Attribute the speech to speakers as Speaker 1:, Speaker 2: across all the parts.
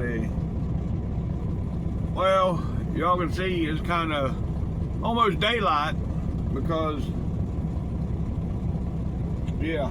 Speaker 1: everybody. Well, y'all can see it's kind of almost daylight because, yeah.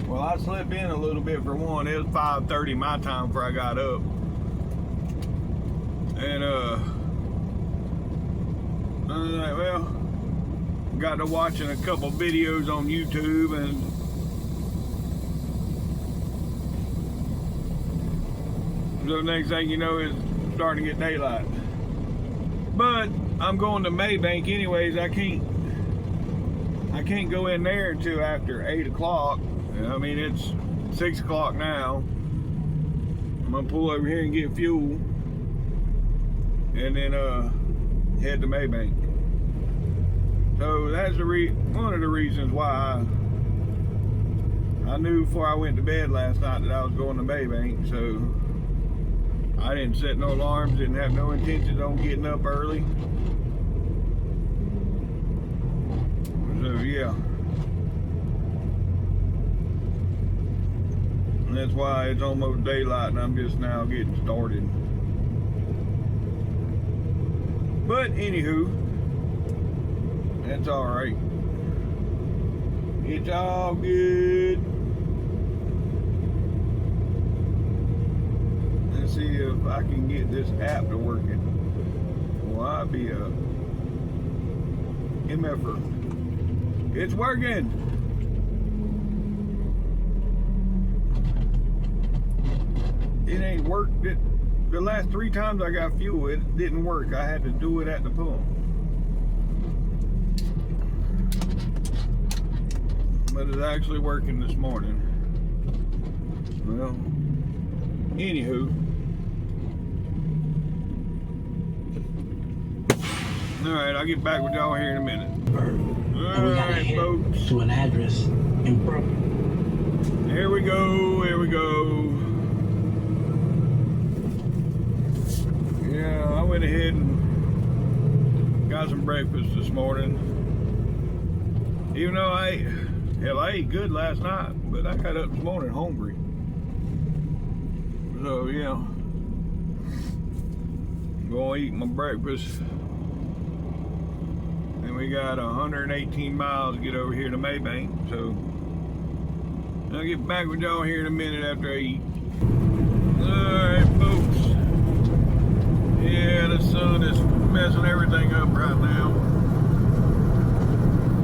Speaker 1: Well, I slept in a little bit for one. It was 5:30 my time before I got up. And, well, got to watching a couple videos on YouTube, and the next thing you know is starting to get daylight. But I'm going to MaBank anyways. I can't go in there until after 8 o'clock. I mean, it's 6 o'clock now. I'm gonna pull over here and get fuel, and then head to MaBank. So that's one of the reasons why I knew before I went to bed last night that I was going to MaBank. So I didn't set no alarms, didn't have no intentions on getting up early. So yeah. And that's why it's almost daylight and I'm just now getting started. But anywho, that's alright. It's all good. Let's see if I can get this app to working. Well, I'll be a MFer. It's working. It ain't worked. The last 3 times I got fuel, it didn't work. I had to do it at the pump. But it's actually working this morning. Well, anywho. Alright, I'll get back with y'all here in a minute. Alright, folks.
Speaker 2: To an address in Brooklyn.
Speaker 1: Here we go, here we go. Yeah, I went ahead and got some breakfast this morning. Even though I ate good last night, but I got up this morning hungry. So yeah, I'm gonna eat my breakfast. And we got 118 miles to get over here to MaBank. So I'll get back with y'all here in a minute after I eat. Alright, folks. Yeah, the sun is messing everything up right now.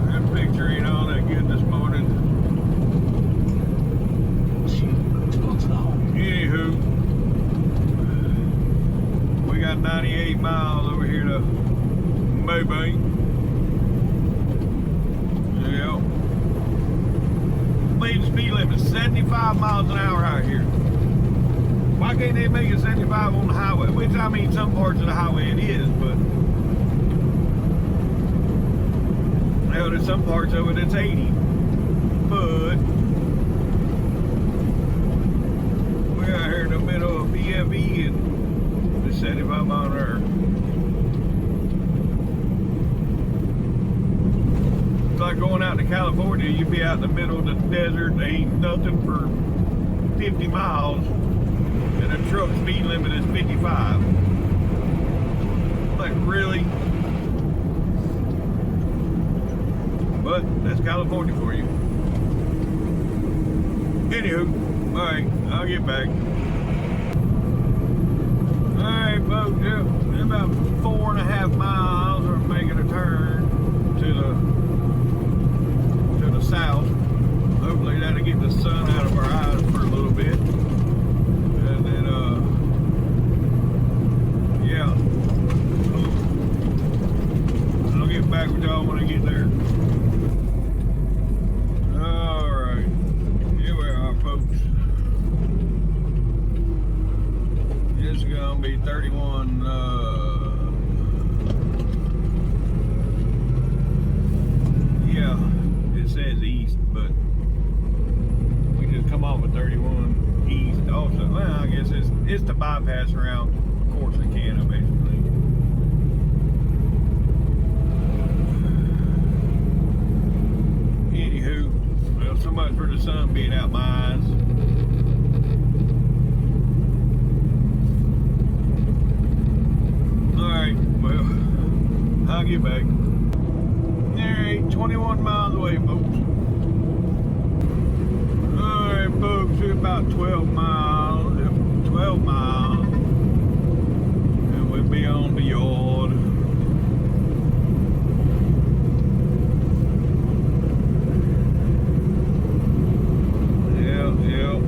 Speaker 1: That picture ain't all that good this morning. Anywho, we got 98 miles over here to MaBank. Yeah. Speed limit 75 miles an hour out here. Why can't they make it 75 on the highway? Which, I mean, some parts of the highway it is, but well, there's some parts of it that's 80. But we're out here in the middle of BFE and it's 75 miles an hour. It's like going out to California. You'd be out in the middle of the desert. There ain't nothing for 50 miles. And a truck speed limit is 55. Like, really? But that's California for you. Anywho, alright, I'll get back. Alright, folks, yeah, in about 4.5 miles, we're making a turn to the south. Hopefully that'll get the sun out of our eyes for a little bit. And then, yeah. I'll get back with y'all when I get there. Alright. Here we are, folks. It's gonna be 31, yeah, it says east, but we just come off of 31 east also. Well, I guess it's the bypass around Corsicana, basically. Anywho, well, so much for the sun being out my eyes. get back. Alright, 21 miles away, folks. Alright, folks, we're about 12 miles. 12 miles. And we'll be on the yard. Yep.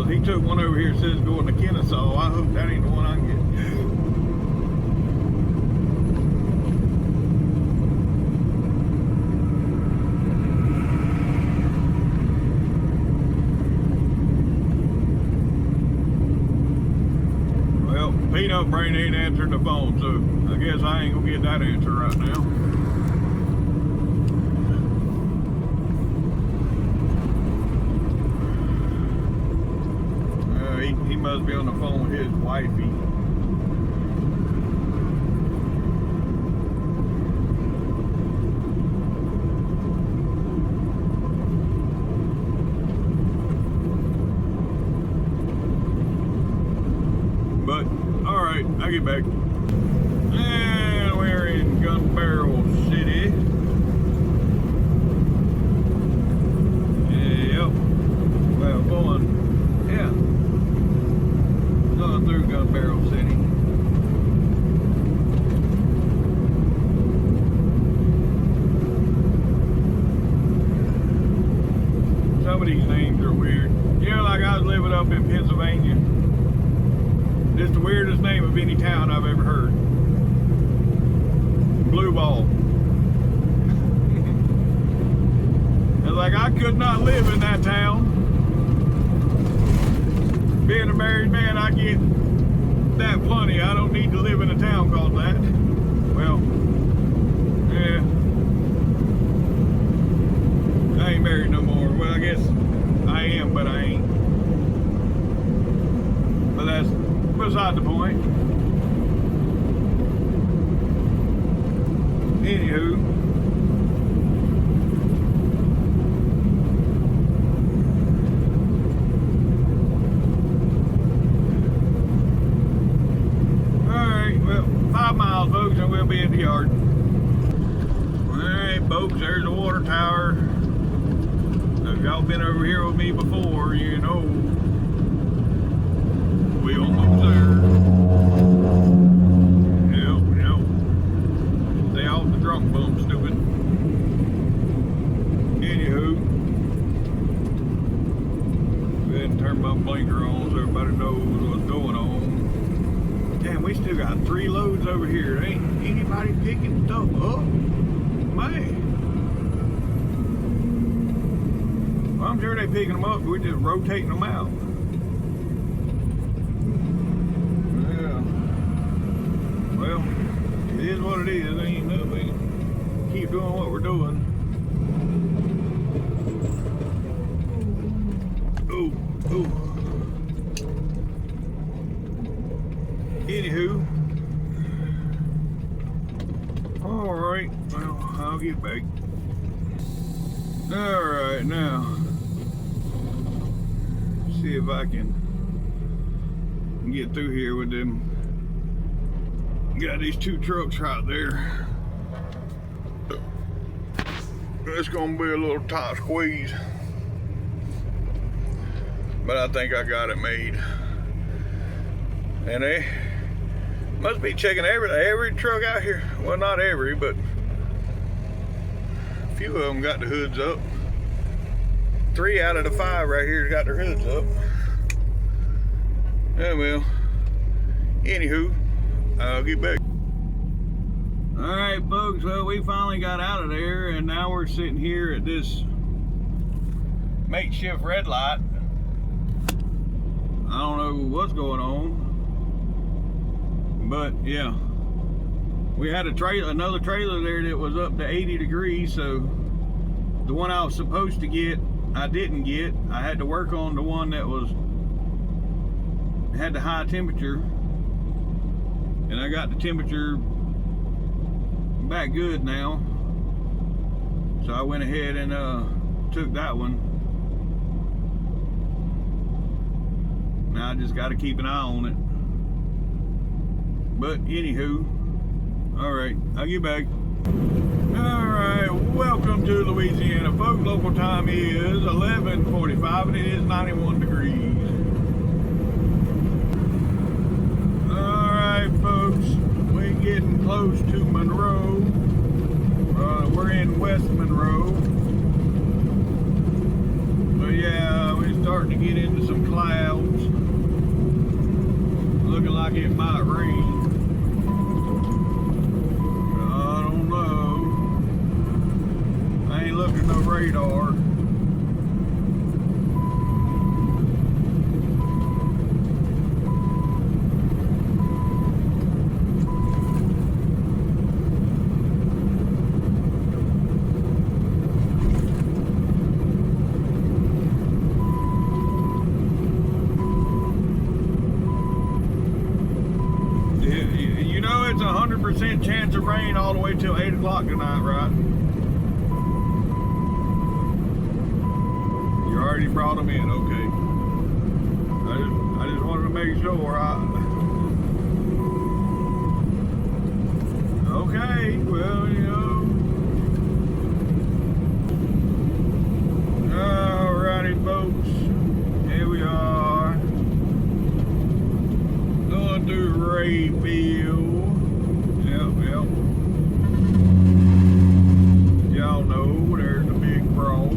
Speaker 1: He took one over here that says going to Kennesaw. I hope that ain't the one I can get. Well, Peanut Brain ain't answering the phone, so I guess I ain't gonna get that answer right now. He must be on the phone with his wifey. But, alright, I'll get back. And we're in Gun Barrel City. Yep. Well, going through Gun Barrel City. Some of these names are weird. You know, like I was living up in Pennsylvania. It's the weirdest name of any town I've ever heard. Blue Ball. It's like I could not live in that town. Being a married man, I get that plenty. I don't need to live in a town called that. Well, yeah. I ain't married no more. Well, I guess I am, but I ain't. But that's beside the point. Anywho. Folks, and we'll be in the yard. Alright, folks, there's the water tower. If y'all been over here with me before, you know we almost there. Yep. Stay off the drunk bump, stupid. Anywho, go ahead and turn my blinker on so everybody knows what's going on. Damn, we still got 3 loads over here. Ain't anybody picking stuff up? Man. Well, I'm sure they picking them up, but we're just rotating them out. Yeah. Well, it is what it is. Ain't nothing. Keep doing what we're doing. Ooh. Anywho, alright, well, I'll get back. Alright, now, see if I can get through here with them. Got these 2 trucks right there. It's gonna be a little tight squeeze. but I think I got it made. And they must be checking every truck out here. Well, not every, but a few of them got the hoods up. 3 out of the 5 right here got their hoods up. Oh well. Anywho, I'll get back. Alright folks, well we finally got out of there and now we're sitting here at this makeshift red light. I don't know what's going on. But yeah, we had another trailer there that was up to 80 degrees, so the one I was supposed to get, I didn't get. I had to work on the one that had the high temperature, and I got the temperature back good now. So I went ahead and took that one. Now I just got to keep an eye on it. But anywho, alright, I'll get back. Alright, welcome to Louisiana, folks. Local time is 11:45 and it is 91 degrees. Alright folks, we're getting close to Monroe. We're in West Monroe. But yeah, we're starting to get into some clouds. Looking like it might rain. Look at no radar. You know it's 100% chance of rain all the way till 8 o'clock tonight, right? Already brought them in, okay. I just wanted to make sure. Okay, well, you know. Alrighty, folks. Here we are. Going through Rayfield. Yep. Y'all know there's the big cross.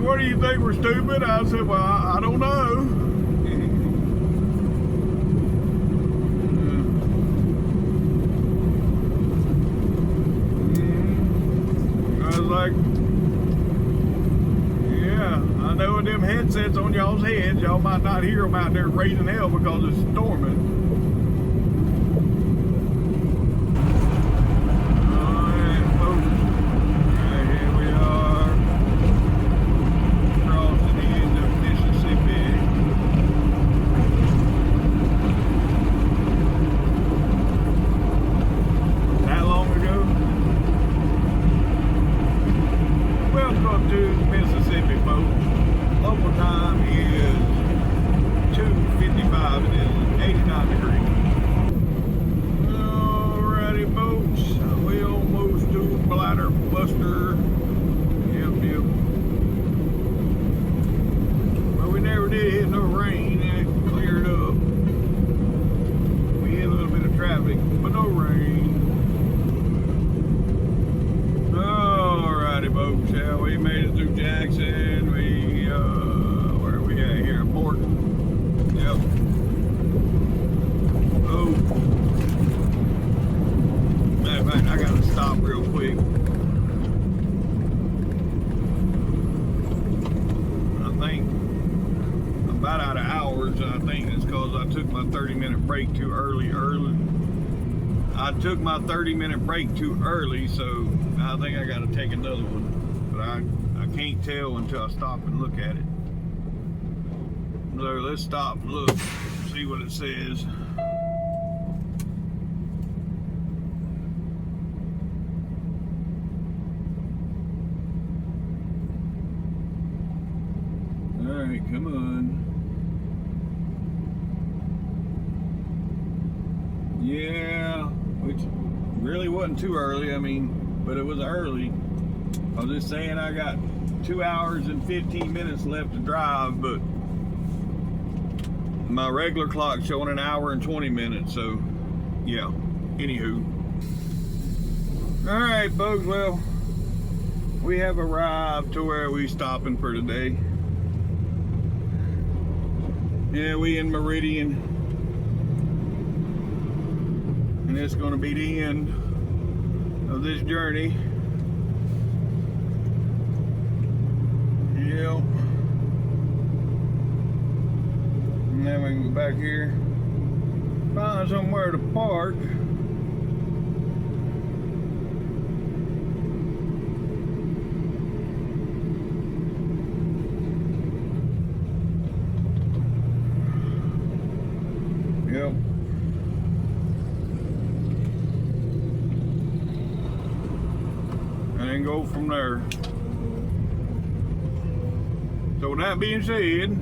Speaker 1: What do you think, we're stupid? I said, well, I don't know. I was like, yeah, I know with them headsets on y'all's heads, y'all might not hear them out there raising hell because it's storming. hours. I think it's because I took my 30-minute break too early. I took my 30-minute break too early, so I think I got to take another one. But I can't tell until I stop and look at it. So let's stop and look, see what it says. All right, come on. Yeah, which really wasn't too early. I mean, but it was early. I was just saying I got 2 hours and 15 minutes left to drive, but my regular clock's showing an hour and 20 minutes. So, yeah. Anywho. All right, folks. Well, we have arrived to where we stopping for today. Yeah, we in Meridian, and it's going to be the end of this journey. Yep. And then we can go back here, find somewhere to park. Yep. And then go from there. So with that being said,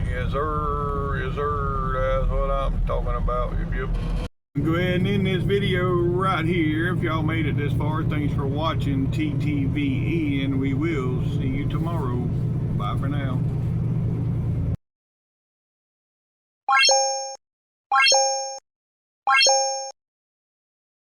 Speaker 1: yes sir, that's what I'm talking about. Yep. Go ahead and end this video right here. If y'all made it this far, thanks for watching TTVE, and we will see you tomorrow. Bye for now.